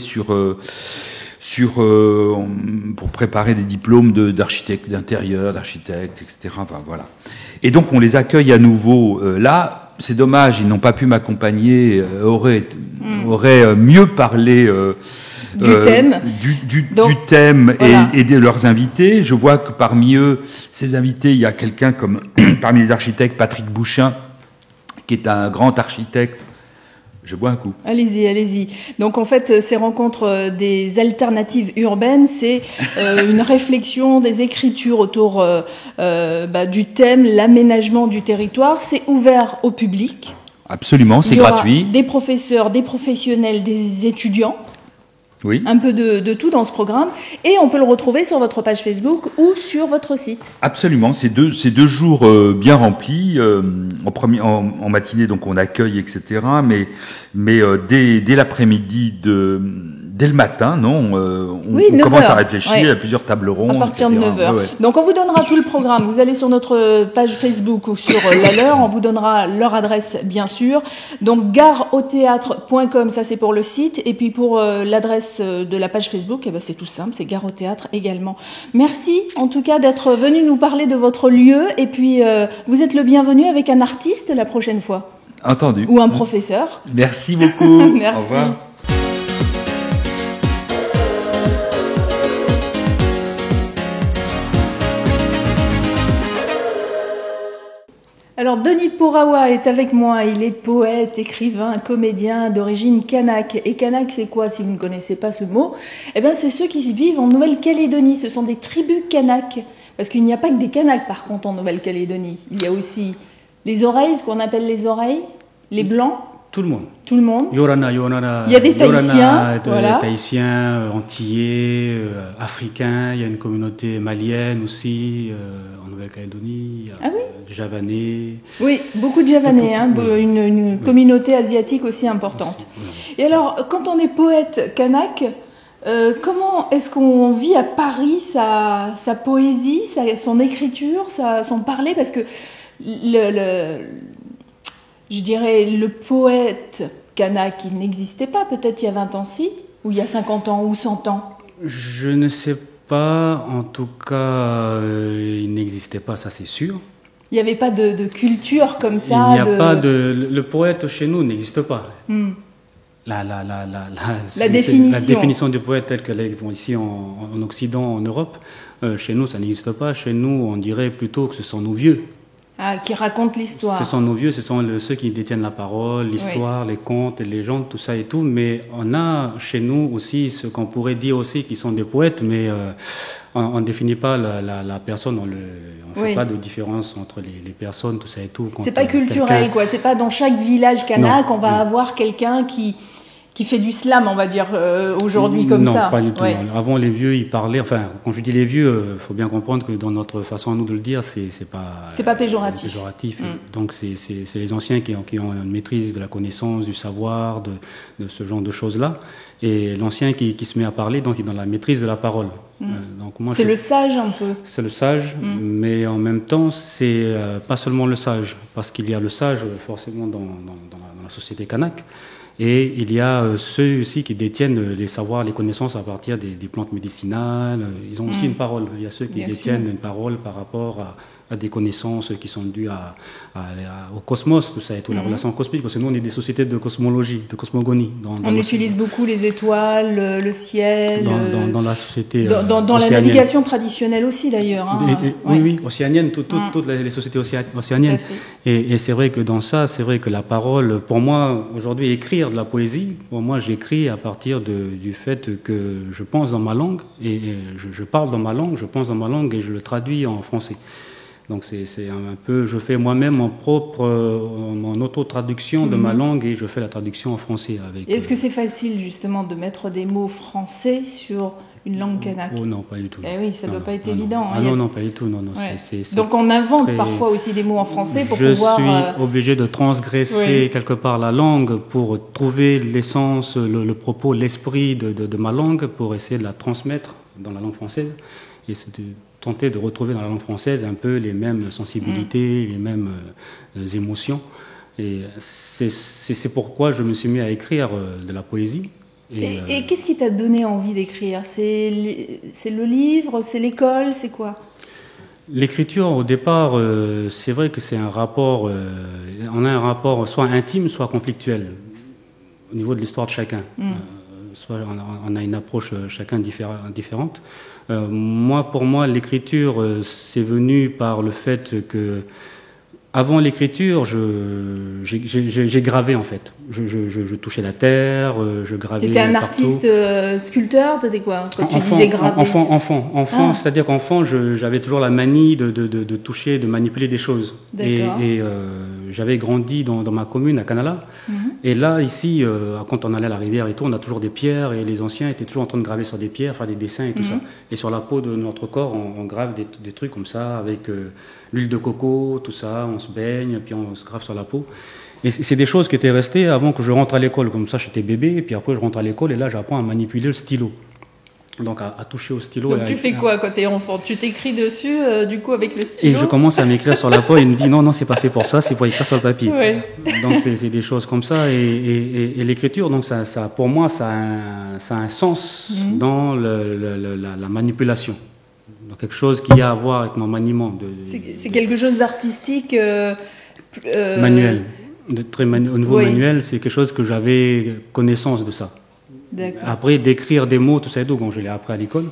Speaker 3: pour préparer des diplômes d'architecte d'intérieur, d'architecte, etc. Enfin, voilà. Et donc, on les accueille à nouveau là. C'est dommage, ils n'ont pas pu m'accompagner, auraient mieux parlé
Speaker 1: du thème,
Speaker 3: du thème et de leurs invités. Je vois que parmi eux, ces invités, il y a quelqu'un comme, parmi les architectes, Patrick Bouchin, qui est un grand architecte. Je bois un coup.
Speaker 1: Allez-y. Donc en fait, ces rencontres des alternatives urbaines, c'est une réflexion, des écritures autour du thème, l'aménagement du territoire. C'est ouvert au public.
Speaker 3: Absolument, c'est gratuit.
Speaker 1: Des professeurs, des professionnels, des étudiants.
Speaker 3: Oui.
Speaker 1: Un peu de tout dans ce programme. Et on peut le retrouver sur votre page Facebook ou sur votre site.
Speaker 3: Absolument. C'est deux jours bien remplis. En matinée, donc on accueille, etc. Mais dès l'après-midi dès le matin, on commence à réfléchir à plusieurs tables rondes.
Speaker 1: À partir de 9h.
Speaker 3: Ouais.
Speaker 1: Donc on vous donnera tout le programme. Vous allez sur notre page Facebook ou sur la leur. On vous donnera leur adresse, bien sûr. Donc gareautheatre.com, ça c'est pour le site. Et puis pour l'adresse de la page Facebook, c'est tout simple, c'est Gare au Théâtre également. Merci en tout cas d'être venu nous parler de votre lieu. Et puis vous êtes le bienvenu avec un artiste la prochaine fois.
Speaker 3: Entendu.
Speaker 1: Ou un professeur.
Speaker 3: Merci beaucoup.
Speaker 1: Merci.
Speaker 3: Au revoir.
Speaker 1: Alors Denis Porawa est avec moi, il est poète, écrivain, comédien d'origine kanak. Et kanak c'est quoi si vous ne connaissez pas ce mot? C'est ceux qui vivent en Nouvelle-Calédonie, ce sont des tribus kanak. Parce qu'il n'y a pas que des kanaks par contre en Nouvelle-Calédonie, il y a aussi les oreilles, ce qu'on appelle les oreilles, les blancs.
Speaker 4: Tout le monde.
Speaker 1: Tout le monde.
Speaker 4: Yorana.
Speaker 1: Il y a des Tahitiens, voilà.
Speaker 4: Tahitiens, Antillais, Africains. Il y a une communauté malienne aussi en Nouvelle-Calédonie.
Speaker 1: Ah oui.
Speaker 4: Javanais.
Speaker 1: Oui, beaucoup de Javanais, une communauté asiatique aussi importante. Oui. Et alors, quand on est poète kanak, comment est-ce qu'on vit à Paris sa poésie, son écriture, son parler? Parce que je dirais, le poète kanak, il n'existait pas, peut-être il y a 20 ans si, ou il y a 50 ans, ou 100 ans.
Speaker 4: Je ne sais pas, en tout cas, il n'existait pas, ça c'est sûr.
Speaker 1: Il n'y avait pas de culture comme ça.
Speaker 4: Il n'y a pas de... Le poète chez nous n'existe pas. La définition du poète telle qu'elle est ici en Occident, en Europe, chez nous ça n'existe pas. Chez nous, on dirait plutôt que ce sont nos vieux.
Speaker 1: Ah, qui racontent l'histoire.
Speaker 4: Ce sont nos vieux, ce sont ceux qui détiennent la parole, l'histoire, les contes, les légendes, tout ça et tout. Mais on a chez nous aussi ce qu'on pourrait dire aussi qui sont des poètes, mais on ne définit pas la personne, on ne fait pas de différence entre les personnes, tout ça et tout.
Speaker 1: C'est pas culturel, quoi. C'est pas dans chaque village kanak qu'on va avoir quelqu'un qui fait du slam, on va dire, aujourd'hui comme ça.
Speaker 4: Non, pas du tout. Ouais. Avant, les vieux, ils parlaient... Enfin, quand je dis les vieux, il faut bien comprendre que dans notre façon à nous de le dire, c'est pas...
Speaker 1: C'est pas péjoratif.
Speaker 4: Donc, c'est les anciens qui ont une maîtrise de la connaissance, du savoir, de ce genre de choses-là. Et l'ancien qui se met à parler, donc, il est dans la maîtrise de la parole.
Speaker 1: C'est le sage, un peu.
Speaker 4: C'est le sage, mais en même temps, c'est pas seulement le sage, parce qu'il y a le sage, forcément, dans la société kanak. Et il y a ceux aussi qui détiennent les savoirs, les connaissances à partir des plantes médicinales. Ils ont aussi une parole. Il y a ceux qui détiennent une parole par rapport à des connaissances qui sont dues au cosmos, tout ça et tout, la relation cosmique. Parce que nous, on est des sociétés de cosmologie, de cosmogonie.
Speaker 1: On utilise beaucoup les étoiles, le ciel.
Speaker 4: Dans la société
Speaker 1: dans la navigation traditionnelle aussi, d'ailleurs. Hein.
Speaker 4: Oui, océanienne, toutes les sociétés océaniennes. Et c'est vrai que dans ça, c'est vrai que la parole, pour moi, aujourd'hui, écrire de la poésie, pour moi, j'écris à partir du fait que je pense dans ma langue, et je parle dans ma langue, je pense dans ma langue, et je le traduis en français. Donc c'est un peu, je fais moi-même mon auto-traduction de ma langue et je fais la traduction en français avec.
Speaker 1: Est-ce que c'est facile justement de mettre des mots français sur une langue kanak?
Speaker 4: Oh non, pas du tout.
Speaker 1: Eh oui, ça doit pas être évident.
Speaker 4: Non, pas du tout. Non.
Speaker 1: Ouais. Donc on invente parfois aussi des mots en français pour pouvoir.
Speaker 4: Je suis obligé de transgresser quelque part la langue pour trouver l'essence, le propos, l'esprit de ma langue pour essayer de la transmettre dans la langue française. Et c'est tenter de retrouver dans la langue française un peu les mêmes sensibilités, les mêmes émotions. Et c'est pourquoi je me suis mis à écrire de la poésie.
Speaker 1: Et qu'est-ce qui t'a donné envie d'écrire? C'est le livre, c'est l'école, c'est quoi?
Speaker 4: L'écriture, au départ, c'est vrai que c'est un rapport... on a un rapport soit intime, soit conflictuel, au niveau de l'histoire de chacun. Soit on a une approche chacun différente. Pour moi, l'écriture, c'est venu par le fait que, avant l'écriture, j'ai gravé en fait. Je touchais la terre, je gravais.
Speaker 1: T'étais un artiste sculpteur, t'étais quoi quand tu disais graver?
Speaker 4: Enfant, c'est-à-dire qu'enfant, j'avais toujours la manie de toucher, de manipuler des choses. Et j'avais grandi dans ma commune à Canala. Et là, ici, quand on allait à la rivière et tout, on a toujours des pierres et les anciens étaient toujours en train de graver sur des pierres, faire des dessins et tout ça. Et sur la peau de notre corps, on grave des trucs comme ça avec l'huile de coco, tout ça, on se baigne, puis on se grave sur la peau. Et c'est des choses qui étaient restées avant que je rentre à l'école. Comme ça, j'étais bébé, et puis après, je rentre à l'école et là, j'apprends à manipuler le stylo. Donc à toucher au stylo.
Speaker 1: Donc tu fais quoi quand t'es enfant? Tu t'écris dessus du coup avec le stylo?
Speaker 4: Et je commence à m'écrire sur la peau et il me dit non, c'est pas fait pour ça, c'est pour écrire sur le papier.
Speaker 1: Ouais.
Speaker 4: Donc c'est des choses comme ça et l'écriture, donc ça pour moi ça a un sens dans la manipulation. Donc quelque chose qui a à voir avec mon maniement.
Speaker 1: C'est quelque chose d'artistique.
Speaker 4: Manuel. Au niveau manuel, c'est quelque chose que j'avais connaissance de ça.
Speaker 1: D'accord.
Speaker 4: Après, d'écrire des mots, tout ça et tout, bon, je l'ai appris à l'école.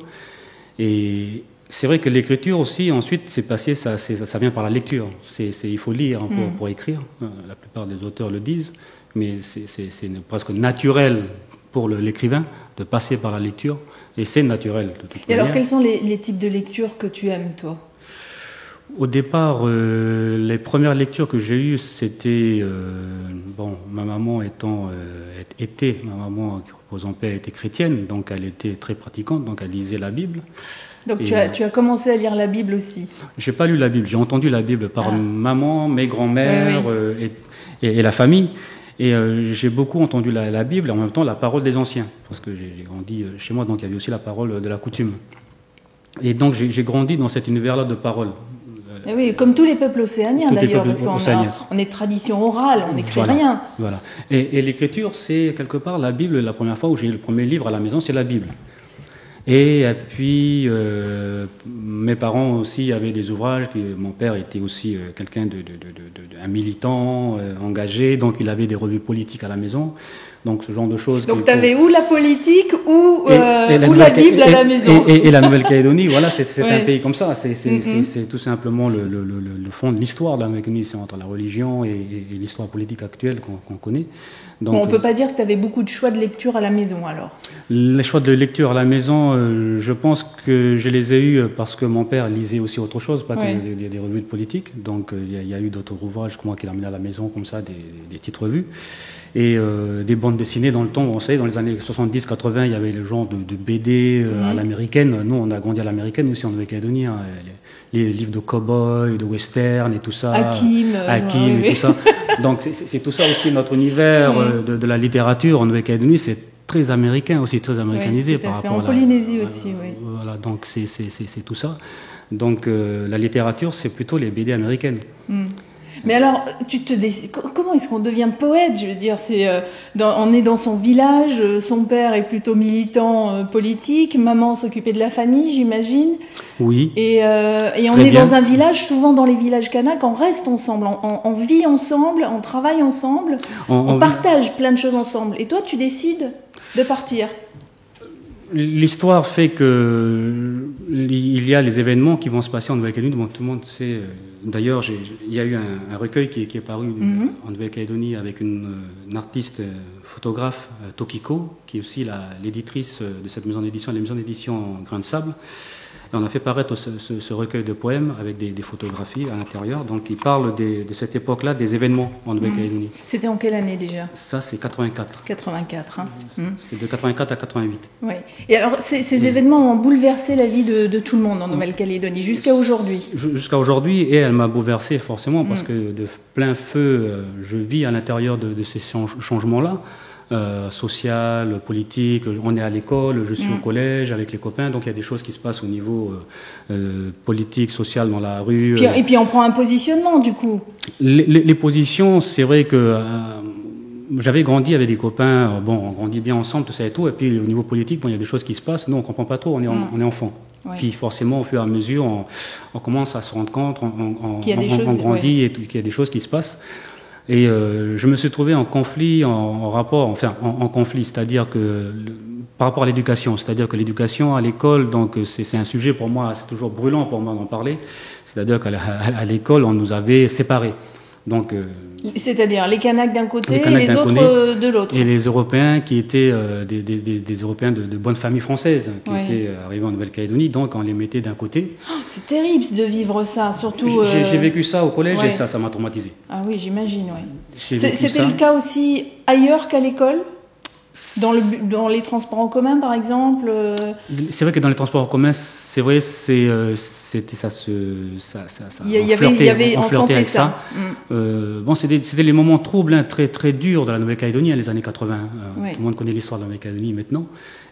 Speaker 4: Et c'est vrai que l'écriture aussi, ensuite, c'est passé, ça vient par la lecture. Il faut lire pour écrire. La plupart des auteurs le disent. Mais c'est presque naturel pour l'écrivain de passer par la lecture. Et c'est naturel, de toute manière.
Speaker 1: Et alors, quels sont les types de lectures que tu aimes, toi?
Speaker 4: Au départ, les premières lectures que j'ai eues, c'était ma maman ma maman qui repose en paix était chrétienne, donc elle était très pratiquante, donc elle lisait la Bible.
Speaker 1: Donc tu as commencé à lire la Bible aussi?
Speaker 4: J'ai pas lu la Bible, j'ai entendu la Bible par maman, mes grands-mères et la famille. Et j'ai beaucoup entendu la Bible et en même temps la parole des anciens, parce que j'ai grandi chez moi, donc il y avait aussi la parole de la coutume. Et donc j'ai grandi dans cet univers-là de parole.
Speaker 1: Et oui, comme tous les peuples océaniens d'ailleurs, parce qu'on est de tradition orale, on n'écrit rien.
Speaker 4: Voilà. Et l'écriture, c'est quelque part la Bible. La première fois où j'ai eu le premier livre à la maison, c'est la Bible. Et puis, mes parents aussi avaient des ouvrages. Mon père était aussi quelqu'un un militant engagé, donc il avait des revues politiques à la maison. Donc ce genre de choses.
Speaker 1: Donc tu avais ou la politique ou la Bible à la maison.
Speaker 4: Et la Nouvelle-Calédonie, voilà, c'est un pays comme ça. C'est tout simplement le fond de l'histoire de la Nouvelle-Calédonie, c'est entre la religion et l'histoire politique actuelle qu'on connaît. Donc,
Speaker 1: on ne peut pas dire que tu avais beaucoup de choix de lecture à la maison alors?
Speaker 4: Les choix de lecture à la maison, je pense que je les ai eus parce que mon père lisait aussi autre chose, pas que des revues de politique. Donc il y a eu d'autres ouvrages que moi qu'il a amené à la maison, comme ça, des petites revues. Et des bandes dessinées dans le temps. On sait, dans les années 70-80, il y avait le genre de BD à l'américaine. Nous, on a grandi à l'américaine aussi en Nouvelle-Calédonie. Hein. Les livres de cow-boys, de western et tout ça.
Speaker 1: Hakim
Speaker 4: et tout ça. Donc c'est tout ça aussi notre univers de la littérature en Nouvelle-Calédonie. C'est très américain aussi, très américanisé par rapport
Speaker 1: en Polynésie aussi, oui.
Speaker 4: Voilà, donc c'est tout ça. Donc la littérature, c'est plutôt les BD américaines.
Speaker 1: Mais alors, comment est-ce qu'on devient poète? Je veux dire, on est dans son village, son père est plutôt militant politique, maman s'occupait de la famille, j'imagine.
Speaker 4: Oui.
Speaker 1: Et on est dans un village, souvent dans les villages kanaks, on reste ensemble, on vit ensemble, on travaille ensemble, on partage plein de choses ensemble. Et toi, tu décides de partir?
Speaker 4: L'histoire fait que il y a les événements qui vont se passer en Nouvelle-Calédonie. Bon, tout le monde sait. D'ailleurs, il y a eu un recueil qui est paru en Nouvelle-Calédonie avec une artiste photographe, Tokiko, qui est aussi l'éditrice de cette maison d'édition, la maison d'édition Grain de Sable. Et on a fait paraître ce recueil de poèmes avec des photographies à l'intérieur. Donc, il parle de cette époque-là, des événements en Nouvelle-Calédonie.
Speaker 1: C'était en quelle année déjà?
Speaker 4: Ça, c'est 84.
Speaker 1: 84, hein.
Speaker 4: C'est de 84 à 88.
Speaker 1: Oui. Et alors, ces événements ont bouleversé la vie de tout le monde en Nouvelle-Calédonie, jusqu'à aujourd'hui?
Speaker 4: Jusqu'à aujourd'hui, et elle m'a bouleversé forcément, parce que de plein feu, je vis à l'intérieur de ces changements-là. Social, politique, on est à l'école, je suis au collège avec les copains, donc il y a des choses qui se passent au niveau politique, social dans la rue.
Speaker 1: Et puis on prend un positionnement du coup.
Speaker 4: Les positions, c'est vrai que j'avais grandi avec des copains, on grandit bien ensemble, tout ça et tout, et puis au niveau politique, il y a des choses qui se passent, nous on ne comprend pas trop, on est enfant. Ouais. Puis forcément, au fur et à mesure, on commence à se rendre compte, on grandit et qu'il y a des choses qui se passent. Et je me suis trouvé en conflit, en conflit, c'est-à-dire que par rapport à l'éducation, c'est-à-dire que l'éducation à l'école, donc c'est un sujet pour moi, c'est toujours brûlant pour moi d'en parler, c'est-à-dire qu'à l'école, on nous avait séparés. Donc,
Speaker 1: c'est-à-dire les Kanaks d'un côté et les autres de l'autre.
Speaker 4: Et les Européens qui étaient des Européens de bonne famille française, qui étaient arrivés en Nouvelle-Calédonie, donc on les mettait d'un côté.
Speaker 1: Oh, c'est terrible de vivre ça, surtout...
Speaker 4: J'ai vécu ça au collège et ça m'a traumatisé.
Speaker 1: Ah oui, j'imagine, oui. C'était le cas aussi ailleurs qu'à l'école ? Dans les transports en commun, par exemple
Speaker 4: C'est vrai que dans les transports en commun, c'est vrai, c'était ça
Speaker 1: il y avait
Speaker 4: on flirtait avec ça.
Speaker 1: Mm.
Speaker 4: C'était les moments troubles, hein, très très durs de la Nouvelle-Calédonie, les années 80. Tout le monde connaît l'histoire de la Nouvelle-Calédonie maintenant.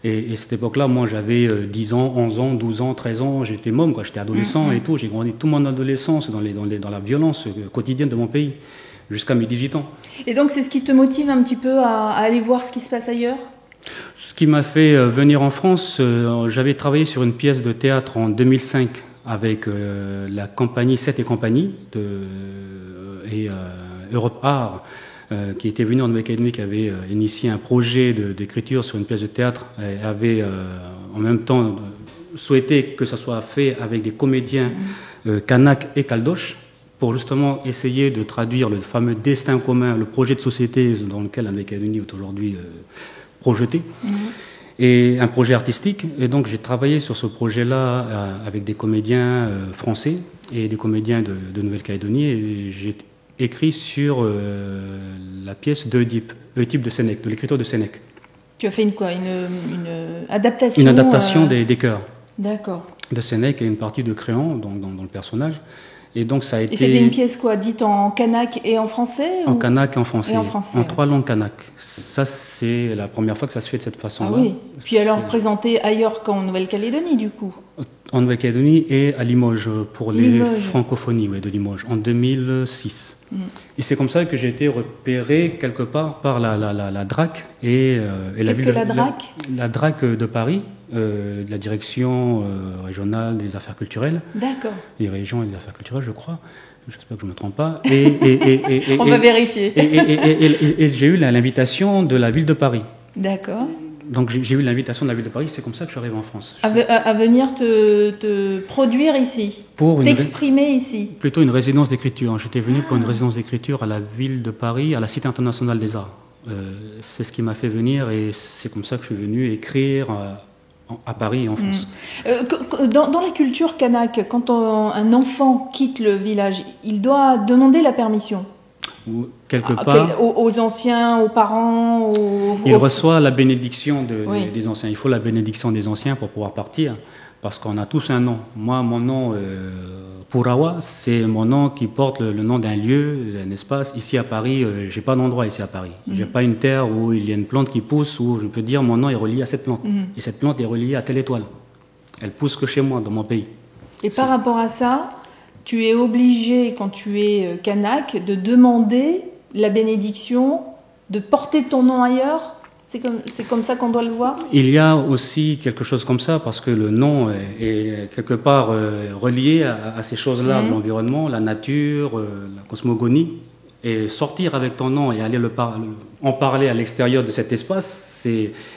Speaker 4: Et cette époque-là, moi, j'avais 10 ans, 11 ans, 12 ans, 13 ans. J'étais môme, quoi. J'étais adolescent et tout. J'ai grandi toute mon adolescence dans la violence quotidienne de mon pays, jusqu'à mes 18 ans.
Speaker 1: Et donc, c'est ce qui te motive un petit peu à aller voir ce qui se passe ailleurs ?
Speaker 4: Ce qui m'a fait venir en France, j'avais travaillé sur une pièce de théâtre en 2005 avec la compagnie 7 et compagnie et Europe Art, qui était venu en Nouvelle-Calédonie, qui avait initié un projet d'écriture sur une pièce de théâtre et avait en même temps souhaité que ça soit fait avec des comédiens Kanak et Caldoche, pour justement essayer de traduire le fameux destin commun, le projet de société dans lequel la Nouvelle-Calédonie est aujourd'hui projetée, et un projet artistique. Et donc j'ai travaillé sur ce projet-là avec des comédiens français et des comédiens de Nouvelle-Calédonie, et j'ai écrit sur la pièce d'Oedipe de Sénèque, de l'écriture de Sénèque.
Speaker 1: Tu as fait une adaptation ?
Speaker 4: Une adaptation des chœurs.
Speaker 1: D'accord.
Speaker 4: De Sénèque et une partie de Créon dans le personnage. Et donc ça a été...
Speaker 1: Et c'était une pièce quoi, dite en kanak et en français ?
Speaker 4: En kanak et en français. En 3 langues kanak. Ça, c'est la première fois que ça se fait de cette façon-là.
Speaker 1: Ah oui. Puis alors présenté ailleurs qu'en Nouvelle-Calédonie, du coup ?
Speaker 4: En Nouvelle-Calédonie et à Limoges, pour les francophonies de Limoges, en 2006. Et c'est comme ça que j'ai été repéré quelque part par la DRAC et la ville
Speaker 1: de la DRAC ?
Speaker 4: La DRAC de Paris, de la direction régionale des affaires culturelles.
Speaker 1: D'accord.
Speaker 4: Les régions et des affaires culturelles, je crois. J'espère que je ne me trompe pas.
Speaker 1: On va vérifier.
Speaker 4: Et j'ai eu l'invitation de la ville de Paris.
Speaker 1: D'accord.
Speaker 4: Donc j'ai eu l'invitation de la ville de Paris, c'est comme ça que je suis arrivé en France.
Speaker 1: À venir te produire ici, t'exprimer ici.
Speaker 4: Plutôt une résidence d'écriture. J'étais venu pour une résidence d'écriture à la ville de Paris, à la Cité internationale des arts. C'est ce qui m'a fait venir et c'est comme ça que je suis venu écrire à Paris et en France.
Speaker 1: Dans la culture kanak, quand un enfant quitte le village, il doit demander la permission.
Speaker 4: Quelque part,
Speaker 1: aux anciens, aux parents,
Speaker 4: il reçoit la bénédiction des anciens. Il faut la bénédiction des anciens pour pouvoir partir, parce qu'on a tous un nom. Moi, mon nom, Purawa, c'est mon nom qui porte le nom d'un lieu, d'un espace. Ici à Paris, j'ai pas d'endroit ici à Paris. J'ai pas une terre où il y a une plante qui pousse, où je peux dire mon nom est relié à cette plante. Et cette plante est reliée à telle étoile. Elle pousse que chez moi, dans mon pays.
Speaker 1: Et par rapport à ça, tu es obligé, quand tu es kanak, de demander la bénédiction, de porter ton nom ailleurs. C'est comme ça qu'on doit le voir ?
Speaker 4: Il y a aussi quelque chose comme ça, parce que le nom est quelque part relié à ces choses-là de l'environnement, la nature, la cosmogonie. Et sortir avec ton nom et aller en parler à l'extérieur de cet espace,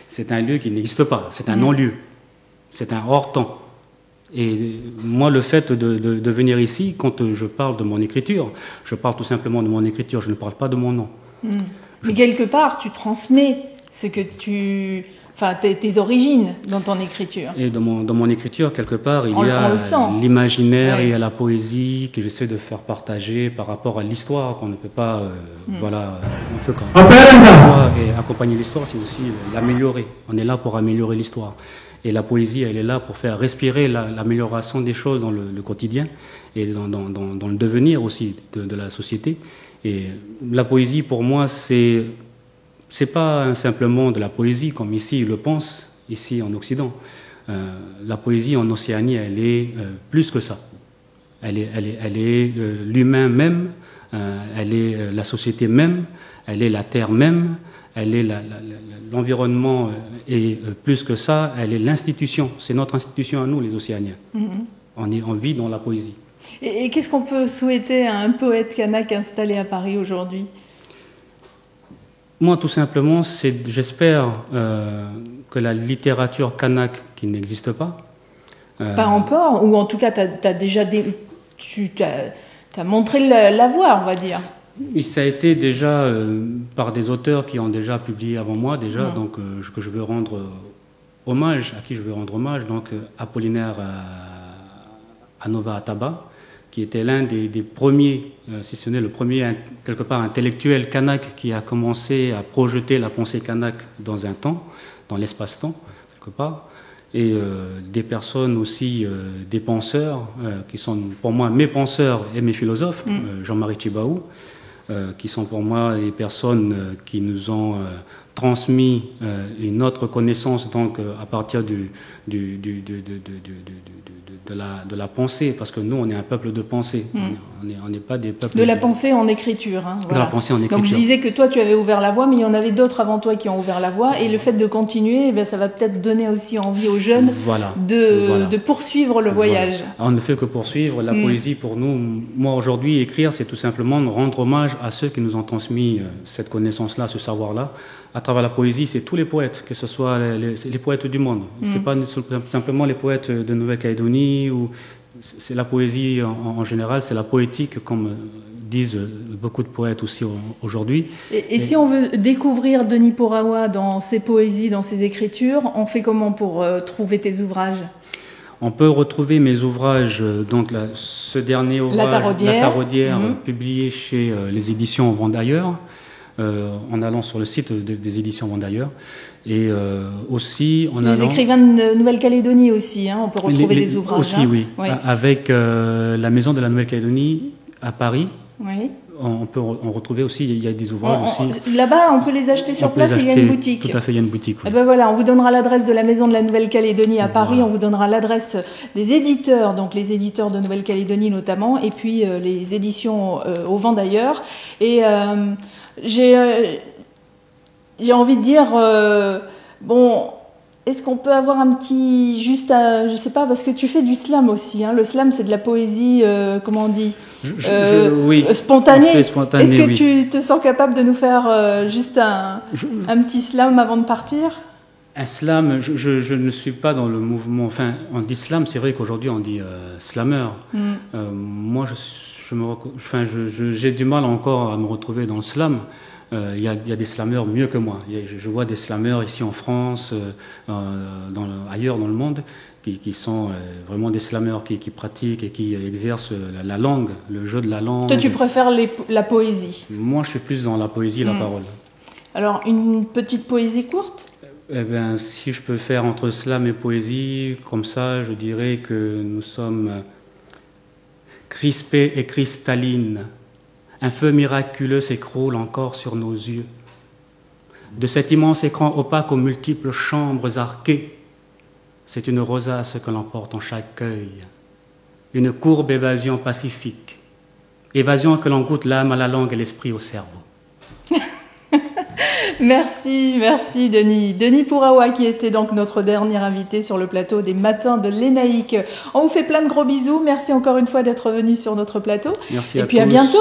Speaker 4: c'est un lieu qui n'existe pas. C'est un non-lieu. C'est un hors-temps. Et moi, le fait de venir ici, quand je parle de mon écriture, je parle tout simplement de mon écriture, je ne parle pas de mon nom.
Speaker 1: Mais quelque part, tu transmets ce que tes origines dans ton écriture. Et
Speaker 4: dans mon écriture, quelque part, il y a l'imaginaire et la poésie que j'essaie de faire partager par rapport à l'histoire, qu'on ne peut pas, on peut et accompagner l'histoire, c'est aussi l'améliorer. On est là pour améliorer l'histoire. Et la poésie, elle est là pour faire respirer l'amélioration des choses dans le quotidien et dans le devenir aussi de la société. Et la poésie, pour moi, c'est pas simplement de la poésie comme ici ils le pensent, ici en Occident. La poésie en Océanie, elle est plus que ça. Elle est l'humain même, elle est la société même, elle est la terre même. Elle est l'environnement et plus que ça, elle est l'institution. C'est notre institution à nous, les Océaniens. On vit dans la poésie.
Speaker 1: Et qu'est-ce qu'on peut souhaiter à un poète kanak installé à Paris aujourd'hui ?
Speaker 4: Moi, tout simplement, j'espère que la littérature kanak, qui n'existe pas...
Speaker 1: Pas encore, ou en tout cas, tu as montré la voie, on va dire.
Speaker 4: Ça a été déjà par des auteurs qui ont déjà publié avant moi, déjà, donc que je veux rendre hommage, à qui je veux rendre hommage, donc Apollinaire Anova Ataba, qui était l'un des premiers, si ce n'est le premier, quelque part, intellectuel kanak qui a commencé à projeter la pensée kanak dans un temps, dans l'espace-temps, quelque part. Et des personnes aussi, des penseurs, qui sont pour moi mes penseurs et mes philosophes, Jean-Marie Tjibaou, qui sont pour moi les personnes qui nous ont transmis une autre connaissance donc à partir de la pensée, parce que nous on est un peuple de pensée, on n'est pas des peuples
Speaker 1: de la pensée en écriture. Hein, voilà.
Speaker 4: De la pensée en écriture.
Speaker 1: Donc je disais que toi tu avais ouvert la voie, mais il y en avait d'autres avant toi qui ont ouvert la voie, et le fait de continuer, ça va peut-être donner aussi envie aux jeunes de poursuivre le voyage.
Speaker 4: On ne fait que poursuivre la poésie. Pour nous, moi aujourd'hui, écrire, c'est tout simplement rendre hommage à ceux qui nous ont transmis cette connaissance-là, ce savoir-là. À travers la poésie, c'est tous les poètes, que ce soit les poètes du monde. C'est pas simplement les poètes de Nouvelle-Calédonie, ou c'est la poésie en général, c'est la poétique, comme disent beaucoup de poètes aussi aujourd'hui.
Speaker 1: Et si on veut découvrir Denis Porawa dans ses poésies, dans ses écritures, on fait comment pour trouver tes ouvrages ?
Speaker 4: On peut retrouver mes ouvrages, donc ce dernier ouvrage, La Taraudière, publié chez les éditions Vendailleurs, en allant sur le site des éditions Vendailleurs. Et aussi en
Speaker 1: les écrivains de Nouvelle-Calédonie aussi, hein, on peut retrouver des ouvrages.
Speaker 4: Aussi, hein. Oui. Avec la Maison de la Nouvelle-Calédonie à Paris.
Speaker 1: Oui.
Speaker 4: On peut en retrouver aussi, il y a des ouvrages aussi.
Speaker 1: Là-bas, on peut les acheter sur place, il y a une boutique.
Speaker 4: Tout à fait, il y a une boutique. Oui.
Speaker 1: Et ben voilà, on vous donnera l'adresse de la Maison de la Nouvelle-Calédonie à Paris, on vous donnera l'adresse des éditeurs, donc les éditeurs de Nouvelle-Calédonie notamment, et puis les éditions au Vendailleurs. Et j'ai envie de dire, est-ce qu'on peut avoir un petit, je sais pas, parce que tu fais du slam aussi, hein. Le slam, c'est de la poésie, comment on dit,
Speaker 4: oui,
Speaker 1: spontanée. Est-ce que
Speaker 4: tu
Speaker 1: te sens capable de nous faire juste un petit slam avant de partir ?
Speaker 4: Un slam, je ne suis pas dans le mouvement, enfin, on dit slam, c'est vrai qu'aujourd'hui on dit slammer. Moi, j'ai du mal encore à me retrouver dans le slam. Il y a des slammeurs mieux que moi. Je vois des slammeurs ici en France, ailleurs dans le monde, qui sont vraiment des slammeurs qui pratiquent et qui exercent la langue, le jeu de la langue.
Speaker 1: Toi, tu préfères la poésie ?
Speaker 4: Moi, je suis plus dans la poésie et la parole.
Speaker 1: Alors, une petite poésie courte ?
Speaker 4: Eh bien, si je peux faire entre slam et poésie, comme ça, je dirais que nous sommes crispés et cristallines. Un feu miraculeux s'écroule encore sur nos yeux. De cet immense écran opaque aux multiples chambres arquées, c'est une rosace que l'on porte en chaque œil. Une courbe évasion pacifique. Évasion que l'on goûte l'âme à la langue et l'esprit au cerveau.
Speaker 1: Merci Denis. Denis Porawa qui était donc notre dernier invité sur le plateau des Matins de l'Énaïque. On vous fait plein de gros bisous. Merci encore une fois d'être venu sur notre plateau.
Speaker 4: Merci
Speaker 1: et puis à bientôt.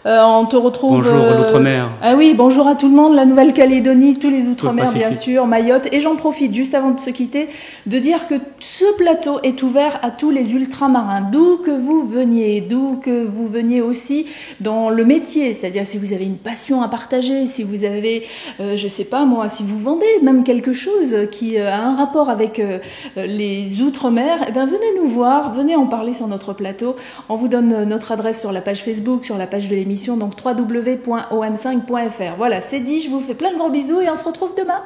Speaker 1: On te retrouve.
Speaker 4: Bonjour l'Outre-mer.
Speaker 1: Ah oui, bonjour à tout le monde, la Nouvelle-Calédonie, tous les Outre-mer bien sûr, Mayotte. Et j'en profite juste avant de se quitter de dire que ce plateau est ouvert à tous les ultramarins, d'où que vous veniez aussi dans le métier, c'est-à-dire si vous avez une passion à partager, si vous avez, je sais pas moi, si vous vendez même quelque chose qui a un rapport avec les Outre-mer, eh ben venez nous voir, venez en parler sur notre plateau. On vous donne notre adresse sur la page Facebook, sur la page de l'émission, donc www.om5.fr. Voilà, c'est dit, je vous fais plein de gros bisous et on se retrouve demain.